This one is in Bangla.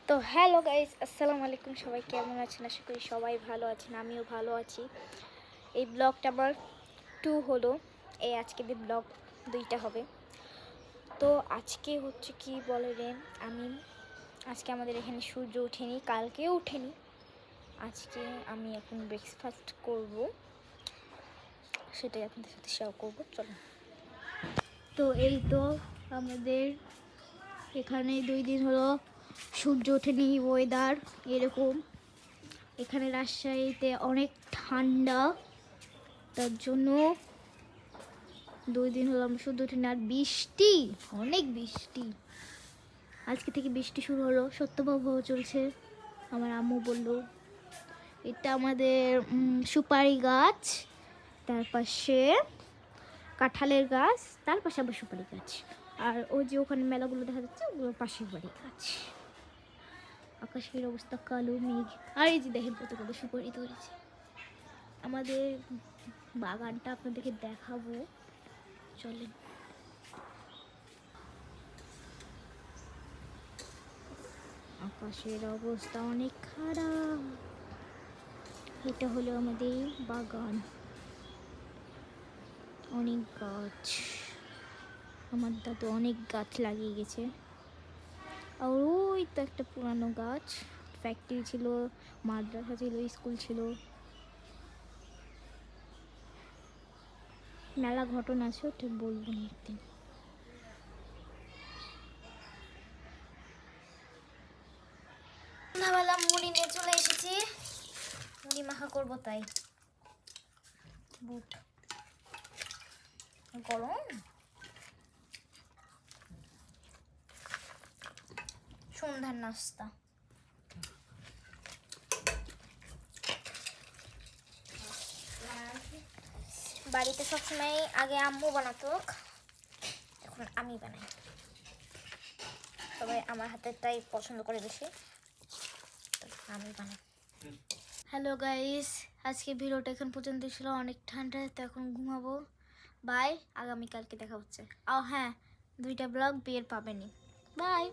তো হ্যালো গাইস, আসসালামু আলাইকুম। সবাই কেমন আছেন? আশা করি সবাই ভালো আছেন, আমিও ভালো আছি। এই ব্লগটা আবার 2 হলো। আজকে দিয়ে ব্লগ 2টা হবে। তো আজকে হচ্ছে কি বলে রে, আজকে আমাদের এখানে সূর্য ওঠেনি, কালকেও ওঠেনি। আজকে আমি এখন ব্রেকফাস্ট করব, সেটাই আপনাদের সাথে শেয়ার করবো। চলো। তো এই তো আমাদের এখানে 2 দিন হলো সূর্য ওঠেনি, ওয়েদার এরকম। এখানে রাজশাহীতে অনেক ঠান্ডা, তার জন্য 2 দিন হলো আমরা সূর্য ওঠেনি। আর বৃষ্টি, অনেক বৃষ্টি। আজকে থেকে বৃষ্টি শুরু হলো, সত্যপ্রবাহ চলছে। আমার আম্মু বলল এটা আমাদের সুপারি গাছ, তার পাশে কাঁঠালের গাছ, তার পাশে আবার সুপারি গাছ। আর ওই যে ওখানে মেলাগুলো দেখা যাচ্ছে, ওগুলোর পাশের বাড়ি গাছ। আকাশের অবস্থা কালো মেঘ। আর এই যে দেখেন কত কত সুপারি ধরেছে। আমাদের বাগানটা আপনাদেরকে দেখাবো, চলেন। আকাশের অবস্থা অনেক খারাপ। এটা হলো আমাদের বাগান, অনেক গাছ। আমার দাদু অনেক গাছ লাগিয়ে গেছে। আর ওই তো একটা পুরানো গাছ, ফ্যাক্টরি ছিল, মাদ্রাসা ছিল, স্কুল ছিল। মেলা ঘটনা আছে, ওটা বলবো না একদিন। সন্ধ্যাবেলা মুড়ি নিয়ে চলে এসেছি, মুড়ি মাখা করবো, তাই বুট গরম। সন্ধ্যার নাস্তা। বাড়িতে সবসময় আগে আম্মু বানাতো, এখন আমি বানাই। সবাই আমার হাতেরটাই পছন্দ করে বেশি, আমি বানাই। হ্যালো গাইস, আজকে ভিডিওটা এখন পর্যন্ত ছিল। অনেক ঠান্ডা, তো এখন ঘুমাবো। বাই, আগামীকালকে দেখা হচ্ছে। হ্যাঁ, 2টা ব্লগ বিয়ের পাবেনি। বাই।